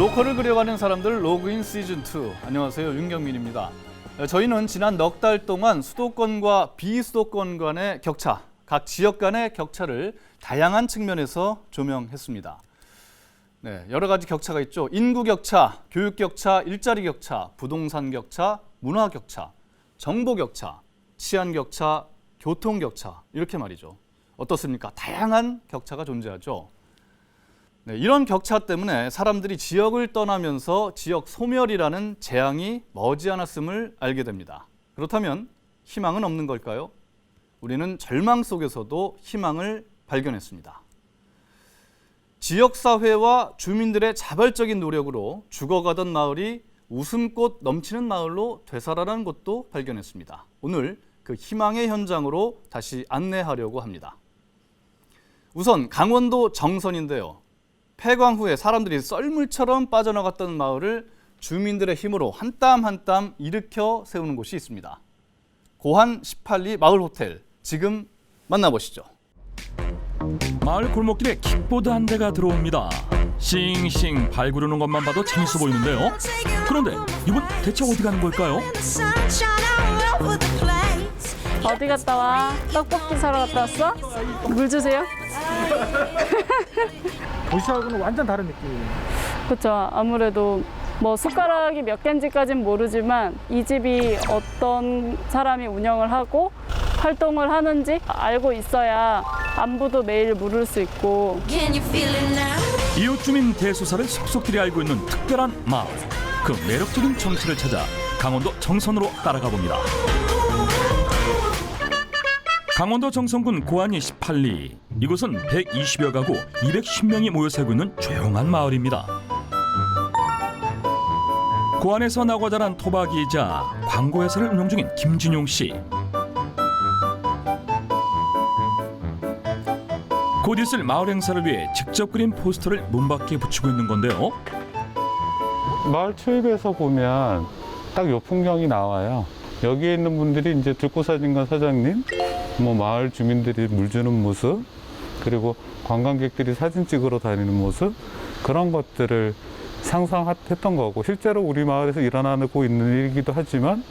로컬을 그려가는 사람들 로그인 시즌2. 안녕하세요, 윤경민입니다. 저희는 지난 넉 달 동안 수도권과 비수도권 간의 격차, 각 지역 간의 격차를 다양한 측면에서 조명했습니다. 네, 여러 가지 격차가 있죠. 인구 격차, 교육 격차, 일자리 격차, 부동산 격차, 문화 격차, 정보 격차, 치안 격차, 교통 격차, 이렇게 말이죠. 어떻습니까? 다양한 격차가 존재하죠. 네, 이런 격차 때문에 사람들이 지역을 떠나면서 지역 소멸이라는 재앙이 머지않았음을 알게 됩니다. 그렇다면 희망은 없는 걸까요? 우리는 절망 속에서도 희망을 발견했습니다. 지역사회와 주민들의 자발적인 노력으로 죽어가던 마을이 웃음꽃 넘치는 마을로 되살아난 것도 발견했습니다. 오늘 그 희망의 현장으로 다시 안내하려고 합니다. 우선 강원도 정선인데요. 폐광 후에 사람들이 썰물처럼 빠져나갔던 마을을 주민들의 힘으로 한 땀 한 땀 일으켜 세우는 곳이 있습니다. 고한 18리 마을호텔, 지금 만나보시죠. 마을 골목길에 킥보드 한 대가 들어옵니다. 싱싱 발 구르는 것만 봐도 재밌어 보이는데요. 그런데 이분 대체 어디 가는 걸까요? 어디 갔다 와? 떡볶이 사러 갔다 왔어? 물 주세요. 도시하고는 완전 다른 느낌이에요. 그렇죠. 아무래도 뭐 숟가락이 몇 개인지까지는 모르지만 이 집이 어떤 사람이 운영을 하고 활동을 하는지 알고 있어야 안부도 매일 물을 수 있고. 이웃 주민 대소사를 속속들이 알고 있는 특별한 마을. 그 매력적인 정치를 찾아 강원도 정선으로 따라가 봅니다. 강원도 정선군 고안리 18리. 이곳은 120여 가구 210명이 모여 살고 있는 조용한 마을입니다. 고안에서 나고 자란 토박이이자 광고회사를 운영 중인 김진용 씨. 곧 있을 마을 행사를 위해 직접 그린 포스터를 문밖에 붙이고 있는 건데요. 마을 초입에서 보면 딱 요 풍경이 나와요. 여기에 있는 분들이 이제 들꽃사진관 사장님, 뭐 마을 주민들이 물 주는 모습, 그리고 관광객들이 사진 찍으러 다니는 모습, 그런 것들을 상상했던 거고, 실제로 우리 마을에서 일어나고 있는 일이기도 하지만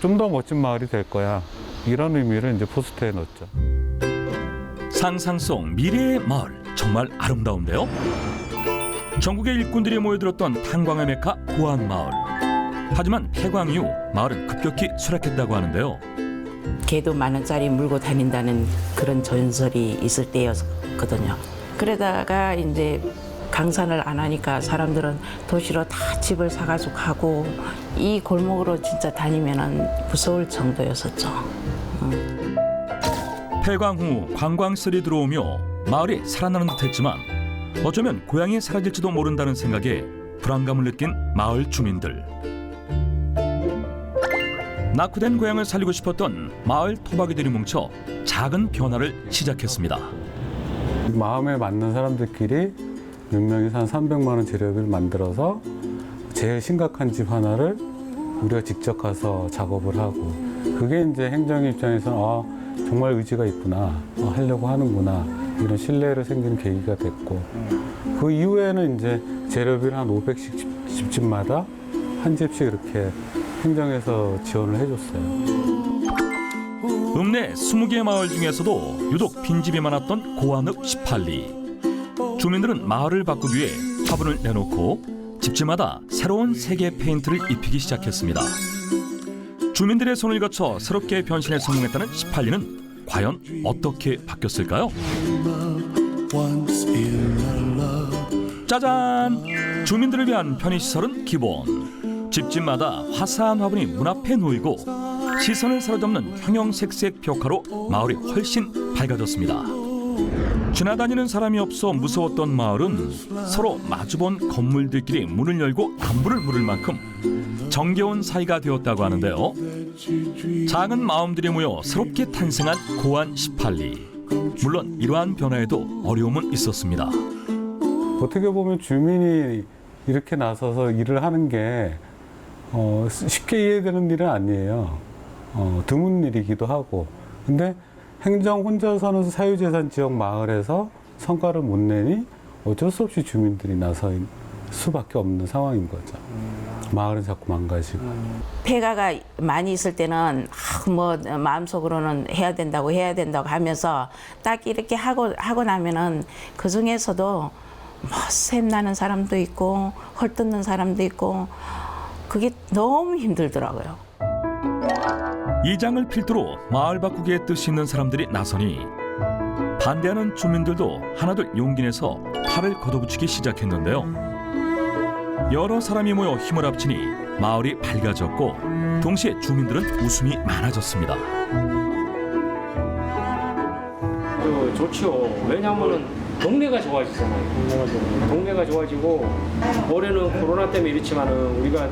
좀 더 멋진 마을이 될 거야, 이런 의미를 이제 포스터에 넣었죠. 상상 속 미래의 마을, 정말 아름다운데요. 전국의 일꾼들이 모여들었던 탄광의 메카 고안마을. 하지만 폐광 이후 마을은 급격히 수락했다고 하는데요. 개도 10,000원짜리 물고 다닌다는 그런 전설이 있을 때였거든요. 그러다가 이제 강산을 안 하니까 사람들은 도시로 다 집을 사가지고 가고, 이 골목으로 진짜 다니면은 무서울 정도였었죠. 폐광 후 관광설이 들어오며 마을이 살아나는 듯했지만 어쩌면 고향이 사라질지도 모른다는 생각에 불안감을 느낀 마을 주민들. 낙후된 고향을 살리고 싶었던 마을 토박이들이 뭉쳐 작은 변화를 시작했습니다. 마음에 맞는 사람들끼리 몇 명이서 한 300만 원 재료비를 만들어서 제일 심각한 집 하나를 우리가 직접 가서 작업을 하고, 그게 이제 행정 입장에서는 정말 의지가 있구나, 하려고 하는구나, 이런 신뢰를 생기는 계기가 됐고, 그 이후에는 이제 재료비를 한 500씩 집집마다 한 집씩 이렇게 행정에서 지원을 해줬어요. 읍내 20개 마을 중에서도 유독 빈집이 많았던 고안읍 18리. 주민들은 마을을 바꾸기 위해 화분을 내놓고 집집마다 새로운 색의 페인트를 입히기 시작했습니다. 주민들의 손을 거쳐 새롭게 변신에 성공했다는 18리는 과연 어떻게 바뀌었을까요? 짜잔! 주민들을 위한 편의시설은 기본. 집집마다 화사한 화분이 문 앞에 놓이고 시선을 사로잡는 형형색색 벽화로 마을이 훨씬 밝아졌습니다. 지나다니는 사람이 없어 무서웠던 마을은 서로 마주본 건물들끼리 문을 열고 안부를 물을 만큼 정겨운 사이가 되었다고 하는데요. 작은 마음들이 모여 새롭게 탄생한 고안 18리. 물론 이러한 변화에도 어려움은 있었습니다. 어떻게 보면 주민이 이렇게 나서서 일을 하는 게 쉽게 이해되는 일은 아니에요. 드문 일이기도 하고. 근데 행정 혼자 사는 사유재산 지역 마을에서 성과를 못 내니 어쩔 수 없이 주민들이 나서 수밖에 없는 상황인 거죠. 마을은 자꾸 망가지고. 폐가가 많이 있을 때는 뭐 마음속으로는 해야 된다고 하면서 딱 이렇게 하고 나면은 그 중에서도 뭐 샘나는 사람도 있고 헐뜯는 사람도 있고 그게 너무 힘들더라고요. 이 장을 필두로 마을 바꾸기에 뜻이 있는 사람들이 나서니 반대하는 주민들도 하나둘 용기 내서 팔을 걷어붙이기 시작했는데요. 여러 사람이 모여 힘을 합치니 마을이 밝아졌고 동시에 주민들은 웃음이 많아졌습니다. 좋죠. 왜냐하면 동네가 좋아지잖아요. 동네가 좋아지고 올해는 코로나 때문에 이렇지만은 우리가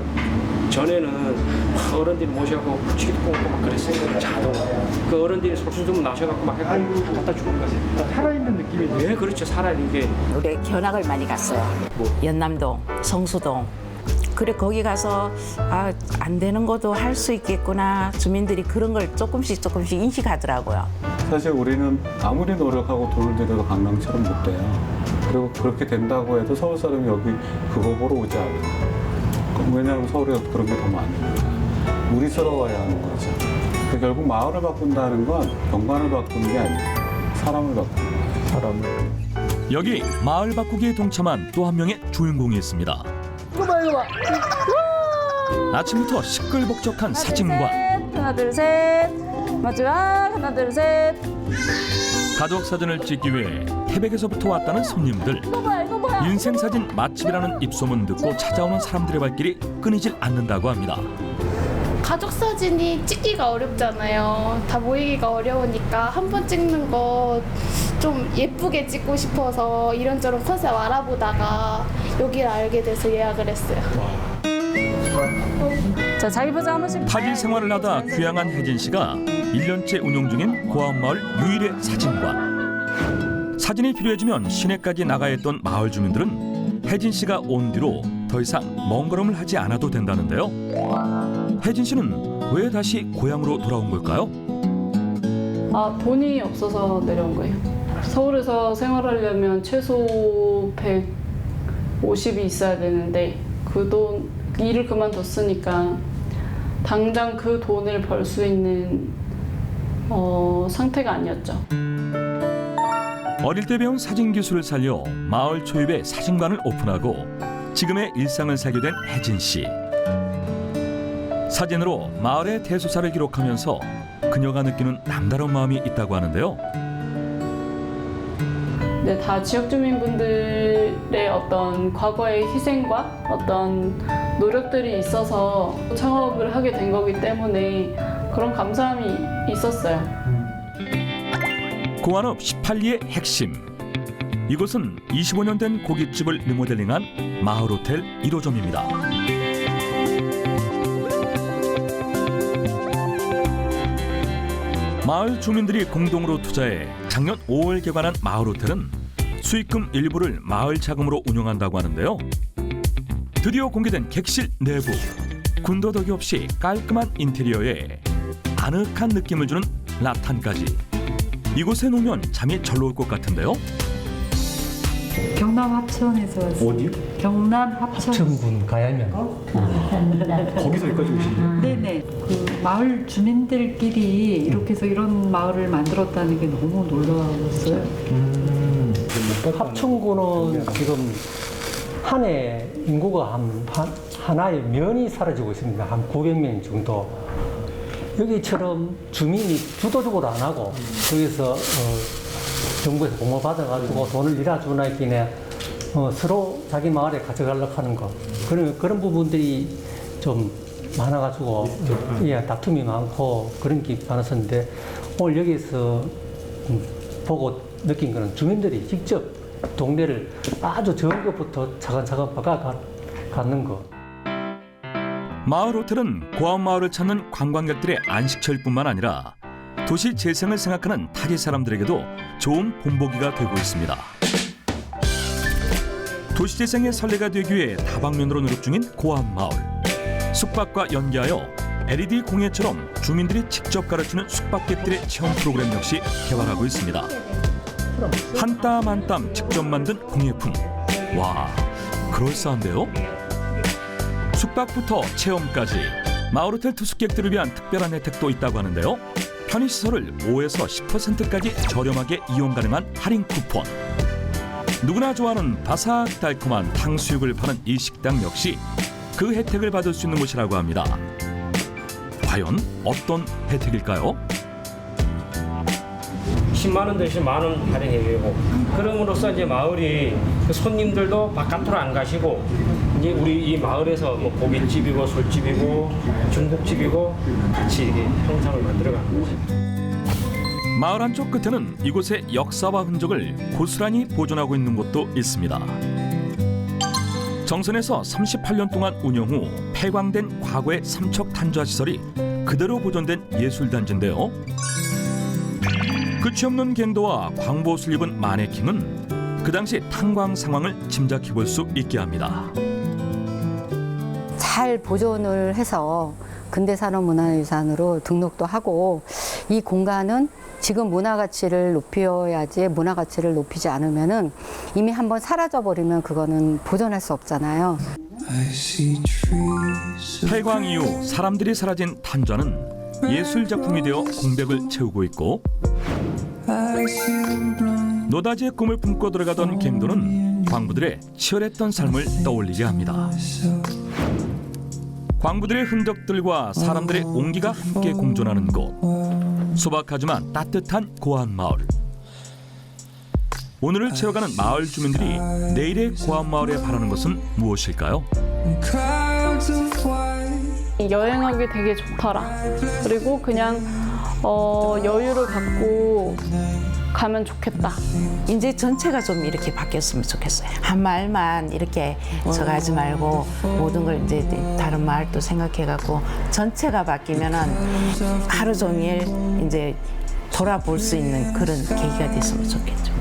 전에는 어른들 모셔갖고 부치기도 꽂고 막 그랬어요. 자동. 그 어른들이 솔선수범 나셔갖고 막 해가지고 갖다 주는 거지. 살아있는 느낌이죠. 네, 그렇죠. 살아있는 게. 우리 견학을 많이 갔어요. 연남동, 성수동. 그래 거기 가서 안 되는 것도 할 수 있겠구나. 주민들이 그런 걸 조금씩 인식하더라고요. 사실 우리는 아무리 노력하고 돈을 들여도 강남처럼 못 돼요. 그리고 그렇게 된다고 해도 서울 사람이 여기 그거 보러 오지 않아요. 왜냐하면 서울에 그런 게 더 많으니까. 우리스러워야 하는 거죠. 그러니까 결국 마을을 바꾼다는 건 경관을 바꾸는 게 아니고 사람을 바꾸는 거예요. 사람을. 여기 마을 바꾸기에 동참한 또 한 명의 주인공이 있습니다. 이거 봐. 아침부터 시끌벅적한 사진관. 하나 둘 셋. 마지막 하나 둘 셋. 가족 사진을 찍기 위해 태백에서부터 왔다는 손님들. 이거 봐. 인생 사진 맛집이라는 입소문 듣고 찾아오는 사람들의 발길이 끊이질 않는다고 합니다. 가족 사진이 찍기가 어렵잖아요. 다 모이기가 어려우니까 한 번 찍는 거 좀 예쁘게 찍고 싶어서 이런저런 컨셉 알아보다가 여기를 알게 돼서 예약을 했어요. 자, 자기 포즈 한 번씩. 타지 생활을 하다 귀향한 혜진 씨가 1년째 운영 중인 고암마을 유일의 사진관. 사진이 필요해지면 시내까지 나가야 했던 마을 주민들은 혜진 씨가 온 뒤로 더 이상 먼 걸음을 하지 않아도 된다는데요. 혜진 씨는 왜 다시 고향으로 돌아온 걸까요? 돈이 없어서 내려온 거예요. 서울에서 생활하려면 최소 150이 있어야 되는데 그 돈 일을 그만뒀으니까 당장 그 돈을 벌 수 있는 상태가 아니었죠. 어릴 때 배운 사진 기술을 살려 마을 초입에 사진관을 오픈하고 지금의 일상을 살게 된 혜진 씨. 사진으로 마을의 대소사를 기록하면서 그녀가 느끼는 남다른 마음이 있다고 하는데요. 네, 다 지역 주민분들의 어떤 과거의 희생과 어떤 노력들이 있어서 창업을 하게 된 거기 때문에 그런 감사함이 있었어요. 고안읍 18리의 핵심. 이곳은 25년 된 고깃집을 리모델링한 마을호텔 1호점입니다. 마을 주민들이 공동으로 투자해 작년 5월 개관한 마을호텔은 수익금 일부를 마을 자금으로 운영한다고 하는데요. 드디어 공개된 객실 내부. 군더더기 없이 깔끔한 인테리어에 아늑한 느낌을 주는 라탄까지. 이곳에 놓으면 잠이 절로 올 것 같은데요. 경남 합천에서 왔어요. 어디요? 경남 합천. 합천군 가야면. 거기서 여기까지 오신 네네. 그 마을 주민들끼리 이렇게 해서 이런 마을을 만들었다는 게 너무 놀라웠어요. 합천군은 지금 한 해 인구가 하나의 면이 사라지고 있습니다. 한 900명 정도. 여기처럼 주민이 주도적으로 안 하고 거기서 정부에서 공모 받아가지고 돈을 일해주나 있기에 서로 자기 마을에 가져가려고 하는 거 그런 부분들이 좀 많아가지고 예, 다툼이 많고 그런 게 많았었는데 오늘 여기서 보고 느낀 거는 주민들이 직접 동네를 아주 적은 것부터 차근차근 바꿔가는 거. 마을 호텔은 고암마을을 찾는 관광객들의 안식처일뿐만 아니라 도시 재생을 생각하는 타지 사람들에게도 좋은 본보기가 되고 있습니다. 도시 재생의 선례가 되기 위해 다방면으로 노력 중인 고암마을. 숙박과 연계하여 LED 공예처럼 주민들이 직접 가르치는 숙박객들의 체험 프로그램 역시 개발하고 있습니다. 한 땀 한 땀 직접 만든 공예품. 와, 그럴싸한데요. 숙박부터 체험까지 마을 호텔 투숙객들을 위한 특별한 혜택도 있다고 하는데요. 편의시설을 5에서 10%까지 저렴하게 이용 가능한 할인 쿠폰. 누구나 좋아하는 바삭 달콤한 탕수육을 파는 이 식당 역시 그 혜택을 받을 수 있는 곳이라고 합니다. 과연 어떤 혜택일까요? 10만 원 대신 만 원 할인해주고 그럼으로써 이제 마을이 손님들도 바깥으로 안 가시고 이제 우리 이 마을에서 뭐 고깃집이고 술집이고 중국집이고 같이 이렇게 형상을 만들어가는 거죠. 마을 한쪽 끝에는 이곳의 역사와 흔적을 고스란히 보존하고 있는 곳도 있습니다. 정선에서 38년 동안 운영 후 폐광된 과거의 삼척 탄좌 시설이 그대로 보존된 예술단지인데요. 끝이 없는 갱도와 광보옷을 입은 마네킹은 그 당시 탄광 상황을 짐작해 볼 수 있게 합니다. 잘 보존을 해서 근대산업문화유산으로 등록도 하고 이 공간은 지금 문화가치를 높여야지 문화가치를 높이지 않으면은 이미 한번 사라져버리면 그거는 보존할 수 없잖아요. 폐광 이후 사람들이 사라진 탄좌는 예술작품이 되어 공백을 채우고 있고 노다지의 꿈을 품고 들어가던 갱도는 광부들의 치열했던 삶을 떠올리게 합니다. 광부들의 흔적들과 사람들의 온기가 함께 공존하는 곳. 소박하지만 따뜻한 고안마을. 오늘을 채워가는 마을 주민들이 내일의 고안마을에 바라는 것은 무엇일까요? 여행하기 되게 좋더라. 그리고 그냥 여유를 갖고 가면 좋겠다. 이제 전체가 좀 이렇게 바뀌었으면 좋겠어요. 한 마을만 이렇게 저가지 말고 모든 걸 이제 다른 마을도 생각해갖고 전체가 바뀌면은 하루 종일 이제 돌아볼 수 있는 그런 계기가 됐으면 좋겠죠.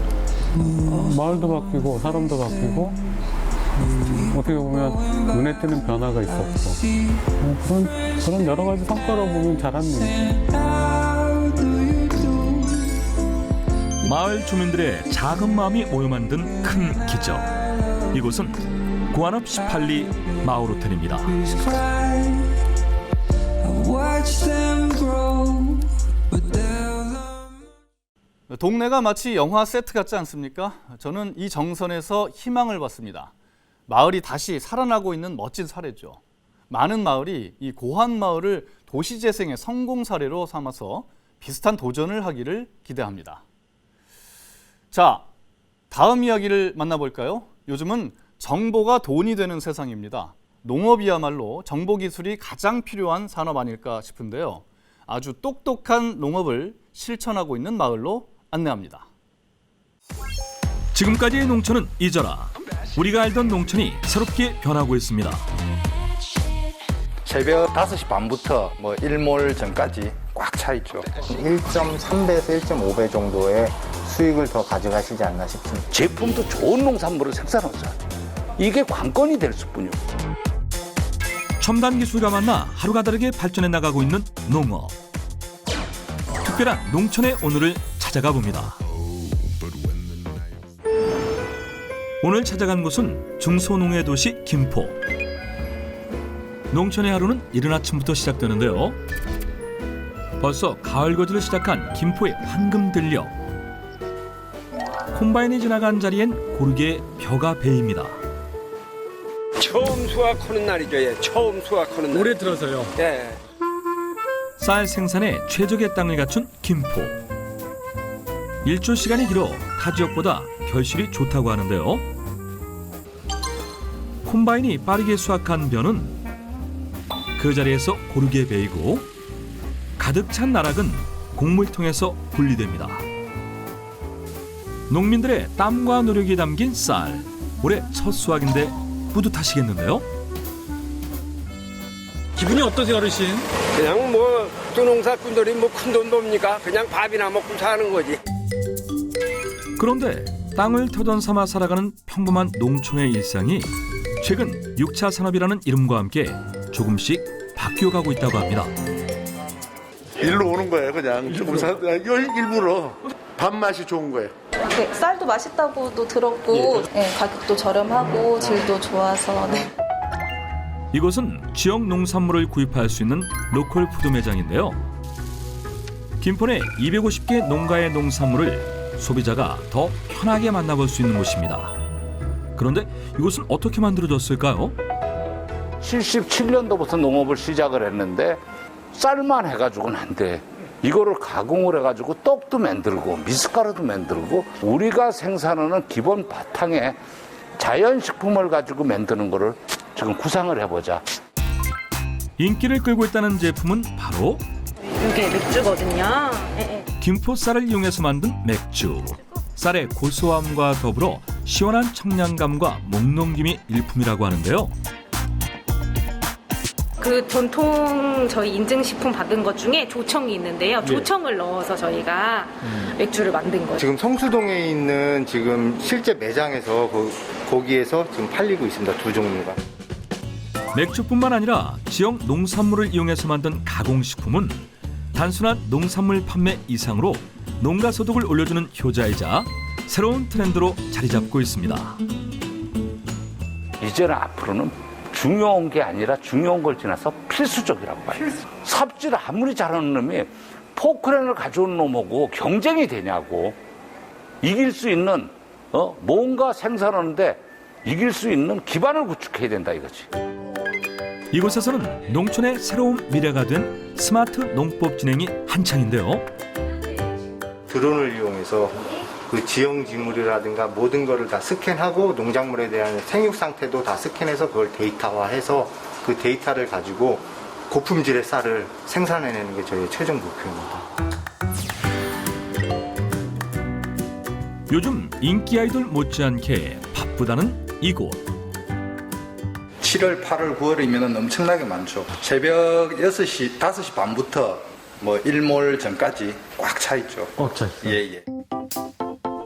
마을도 바뀌고 사람도 바뀌고 어떻게 보면 눈에 띄는 변화가 있었고 그런 여러 가지 성과로 보면 잘한 일이죠. 마을 주민들의 작은 마음이 모여 만든 큰 기적. 이곳은 고안읍 18리 마을 호텔입니다. 동네가 마치 영화 세트 같지 않습니까? 저는 이 정선에서 희망을 봤습니다. 마을이 다시 살아나고 있는 멋진 사례죠. 많은 마을이 이 고안마을을 도시재생의 성공 사례로 삼아서 비슷한 도전을 하기를 기대합니다. 자, 다음 이야기를 만나볼까요? 요즘은 정보가 돈이 되는 세상입니다. 농업이야말로 정보기술이 가장 필요한 산업 아닐까 싶은데요. 아주 똑똑한 농업을 실천하고 있는 마을로 안내합니다. 지금까지의 농촌은 잊어라. 우리가 알던 농촌이 새롭게 변하고 있습니다. 새벽 5시 반부터 일몰 전까지 꽉 차 있죠. 1.3배에서 1.5배 정도의 수익을 더 가져가시지 않나 싶습니다. 제품도 좋은 농산물을 생산하자. 이게 관건이 될 수뿐이요. 첨단 기술과 만나 하루가 다르게 발전해 나가고 있는 농업. 특별한 농촌의 오늘을 찾아가 봅니다. 오늘 찾아간 곳은 중소농해 도시 김포. 농촌의 하루는 이른 아침부터 시작되는데요. 벌써 가을 거지를 시작한 김포의 황금 들녘. 콤바인이 지나간 자리엔 고르게 벼가 베입니다. 처음 수확하는 날이죠. 예. 처음 수확하는 날. 올해 들어서요. 예. 쌀 생산에 최적의 땅을 갖춘 김포. 일조 시간이 길어 타 지역보다 결실이 좋다고 하는데요. 콤바인이 빠르게 수확한 벼는 그 자리에서 고르게 베이고 가득 찬 나락은 곡물통에서 분리됩니다. 농민들의 땀과 노력이 담긴 쌀. 올해 첫 수확인데 뿌듯하시겠는데요? 기분이 어떠세요, 어르신? 그냥 뚜농사꾼들이 큰 돈 법니까? 그냥 밥이나 먹고 사는 거지. 그런데 땅을 터전 삼아 살아가는 평범한 농촌의 일상이 최근 6차 산업이라는 이름과 함께 조금씩 바뀌어가고 있다고 합니다. 일로 오는 거예요, 그냥. 조금 일부러 밥맛이 좋은 거예요. 네, 쌀도 맛있다고도 들었고 네, 가격도 저렴하고 질도 좋아서 네. 이곳은 지역 농산물을 구입할 수 있는 로컬 푸드 매장인데요. 김포 내 250개 농가의 농산물을 소비자가 더 편하게 만나볼 수 있는 곳입니다. 그런데 이곳은 어떻게 만들어졌을까요? 77년도부터 농업을 시작을 했는데 쌀만 해가지고는 안 돼. 이거를 가공을 해가지고 떡도 만들고 미숫가루도 만들고 우리가 생산하는 기본 바탕에 자연식품을 가지고 만드는 거를 지금 구상을 해보자. 인기를 끌고 있다는 제품은 바로 이게 맥주거든요. 김포 쌀을 이용해서 만든 맥주. 쌀의 고소함과 더불어 시원한 청량감과 목넘김이 일품이라고 하는데요. 그 전통 저희 인증식품 받은 것 중에 조청이 있는데요. 조청을 넣어서 저희가 맥주를 만든 거예요. 지금 성수동에 있는 지금 실제 매장에서 거기에서 지금 팔리고 있습니다. 두 종류가. 맥주뿐만 아니라 지역 농산물을 이용해서 만든 가공식품은 단순한 농산물 판매 이상으로 농가 소득을 올려주는 효자이자 새로운 트렌드로 자리 잡고 있습니다. 이제는 앞으로는 중요한 게 아니라 중요한 걸 지나서 필수적이라고 봐요. 삽질을 아무리 잘하는 놈이 포크레인을 가져온 놈하고 경쟁이 되냐고. 이길 수 있는 뭔가 생산하는데 이길 수 있는 기반을 구축해야 된다 이거지. 이곳에서는 농촌의 새로운 미래가 된 스마트 농법 진행이 한창인데요. 드론을 이용해서 그 지형 지물이라든가 모든 거를 다 스캔하고 농작물에 대한 생육 상태도 다 스캔해서 그걸 데이터화해서 그 데이터를 가지고 고품질의 쌀을 생산해내는 게 저희의 최종 목표입니다. 요즘 인기 아이돌 못지않게 바쁘다는 이곳. 7월, 8월, 9월이면 엄청나게 많죠. 새벽 6시, 5시 반부터 뭐 일몰 전까지 꽉 차 있죠. 꽉 차 있어요. 예.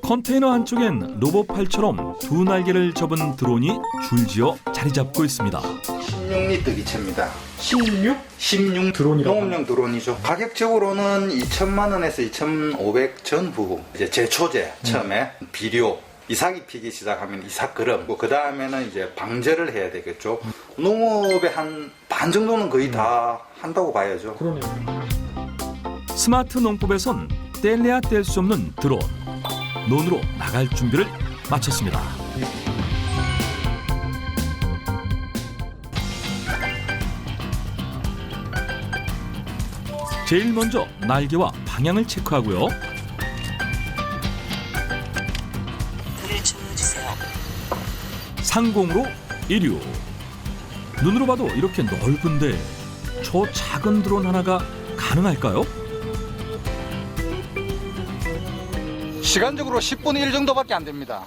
컨테이너 한쪽엔 로봇팔처럼 두 날개를 접은 드론이 줄지어 자리 잡고 있습니다. 16리터 기체입니다. 16 드론이라고? 농업용 드론이죠. 가격적으로는 2천만 원에서 2,500 전후 이제 제초제 처음에 비료 이삭이 피기 시작하면 이삭그름 그 다음에는 이제 방제를 해야 되겠죠. 농업의 한 반 정도는 거의 다 한다고 봐야죠. 그러네요. 스마트 농법에선 뗄래야 뗄 수 없는 드론. 논으로 나갈 준비를 마쳤습니다. 제일 먼저 날개와 방향을 체크하고요. 상공으로 이륙. 눈으로 봐도 이렇게 넓은데 저 작은 드론 하나가 가능할까요? 시간적으로 10분의 1 정도밖에 안 됩니다.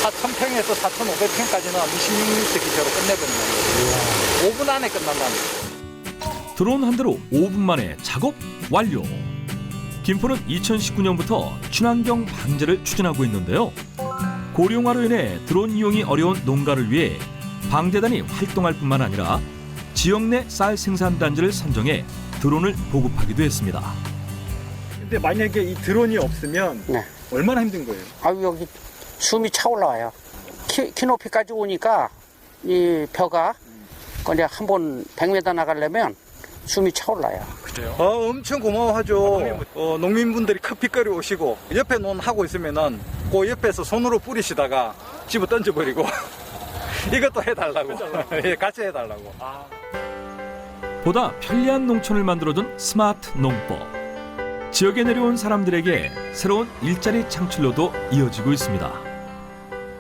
4,000평에서 4,500평까지는 26리터 기체로 끝내버립니다. 5분 안에 끝난답니다. 드론 한 대로 5분 만에 작업 완료. 김포는 2019년부터 친환경 방제를 추진하고 있는데요. 고령화로 인해 드론 이용이 어려운 농가를 위해 방제단이 활동할 뿐만 아니라 지역 내 쌀 생산 단지를 선정해 드론을 보급하기도 했습니다. 근데 만약에 이 드론이 없으면 얼마나 힘든 거예요? 아유 여기 숨이 차 올라와요. 키 높이까지 오니까 이 벼가 그냥 한번 100m 나가려면 숨이 차 올라요. 그래요? 엄청 고마워하죠. 농민분들이 커피거리 오시고 옆에 논 하고 있으면은 그 옆에서 손으로 뿌리시다가 집어 던져버리고 이것도 해달라고. 예, 같이 해달라고. 보다 편리한 농촌을 만들어준 스마트 농법. 지역에 내려온 사람들에게 새로운 일자리 창출로도 이어지고 있습니다.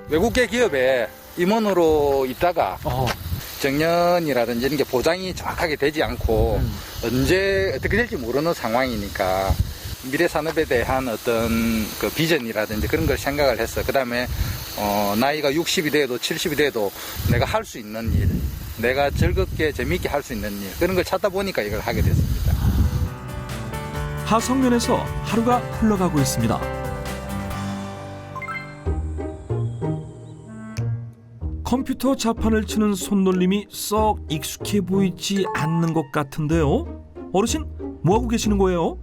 외국계 기업에 임원으로 있다가 정년이라든지 이런 게 보장이 정확하게 되지 않고 언제 어떻게 될지 모르는 상황이니까 미래 산업에 대한 어떤 그 비전이라든지 그런 걸 생각을 해서 그다음에 나이가 60이 돼도 70이 돼도 내가 할 수 있는 일, 내가 즐겁게 재미있게 할 수 있는 일 그런 걸 찾다 보니까 이걸 하게 됐습니다. 하성면에서 하루가 흘러가고 있습니다. 컴퓨터 자판을 치는 손놀림이 썩 익숙해 보이지 않는 것 같은데요. 어르신, 뭐하고 계시는 거예요?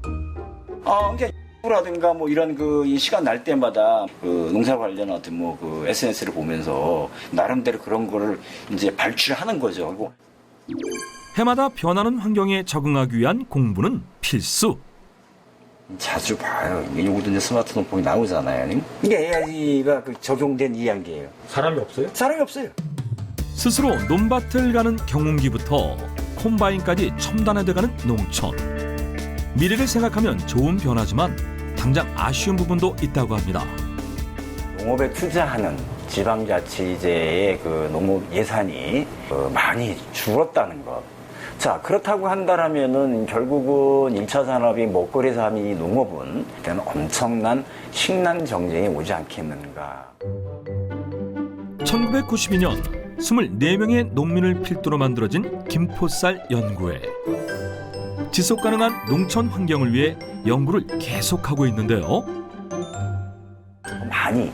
이게 라든가 뭐 이런 이 시간 날 때마다 농사 관련한 어떤 그 SNS를 보면서 나름대로 그런 거를 이제 발출하는 거죠. 그리고 해마다 변하는 환경에 적응하기 위한 공부는 필수. 자주 봐요. 요것도 이제 스마트 농법이 나오잖아요. 이게 AI가 적용된 이야기예요. 사람이 없어요? 사람이 없어요. 스스로 논밭을 가는 경운기부터 콤바인까지 첨단화돼가는 농촌. 미래를 생각하면 좋은 변화지만 당장 아쉬운 부분도 있다고 합니다. 농업에 투자하는 지방자치제의 농업 예산이 많이 줄었다는 것. 자, 그렇다고 한다면은 결국은 1차 산업이 먹거리 산업이 농업은 그때는 엄청난 식량 경쟁이 오지 않겠는가. 1992년 24명의 농민을 필두로 만들어진 김포쌀 연구회. 지속 가능한 농촌 환경을 위해 연구를 계속하고 있는데요. 많이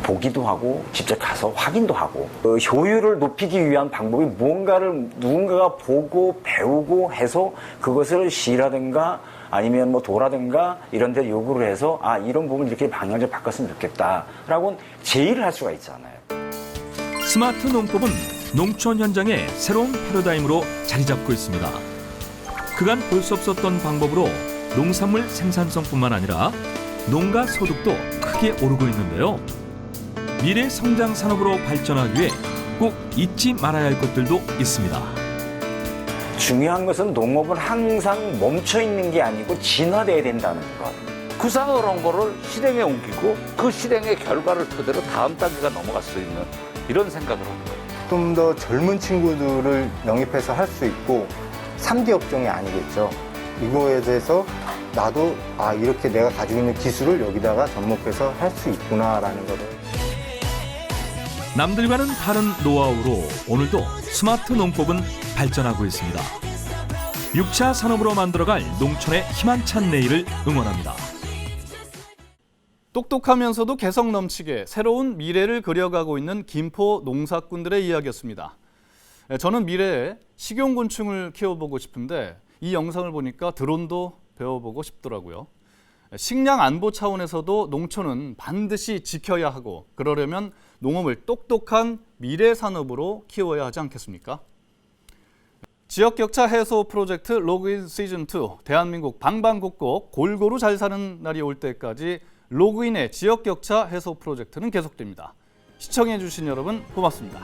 보기도 하고 직접 가서 확인도 하고 효율을 높이기 위한 방법이 무언가를 누군가가 보고 배우고 해서 그것을 시라든가 아니면 뭐 도라든가 이런 데 요구를 해서 이런 부분 이렇게 방향을 좀 바꿨으면 좋겠다라고 제의를 할 수가 있잖아요. 스마트 농법은 농촌 현장의 새로운 패러다임으로 자리 잡고 있습니다. 그간 볼 수 없었던 방법으로 농산물 생산성뿐만 아니라 농가 소득도 크게 오르고 있는데요. 미래 성장 산업으로 발전하기 위해 꼭 잊지 말아야 할 것들도 있습니다. 중요한 것은 농업은 항상 멈춰 있는 게 아니고 진화돼야 된다는 것. 구상을 한 거를 실행에 옮기고 그 실행의 결과를 토대로 다음 단계가 넘어갈 수 있는 이런 생각을 한 거예요. 좀 더 젊은 친구들을 영입해서 할 수 있고 3D 업종이 아니겠죠. 이거에 대해서 나도 이렇게 내가 가지고 있는 기술을 여기다가 접목해서 할 수 있구나라는 거를. 남들과는 다른 노하우로 오늘도 스마트 농법은 발전하고 있습니다. 6차 산업으로 만들어갈 농촌의 희망찬 내일을 응원합니다. 똑똑하면서도 개성 넘치게 새로운 미래를 그려가고 있는 김포 농사꾼들의 이야기였습니다. 저는 미래에 식용곤충을 키워보고 싶은데 이 영상을 보니까 드론도 배워보고 싶더라고요. 식량 안보 차원에서도 농촌은 반드시 지켜야 하고 그러려면 농업을 똑똑한 미래 산업으로 키워야 하지 않겠습니까? 지역 격차 해소 프로젝트 로그인 시즌2 대한민국 방방곡곡 골고루 잘 사는 날이 올 때까지 로그인의 지역 격차 해소 프로젝트는 계속됩니다. 시청해 주신 여러분 고맙습니다.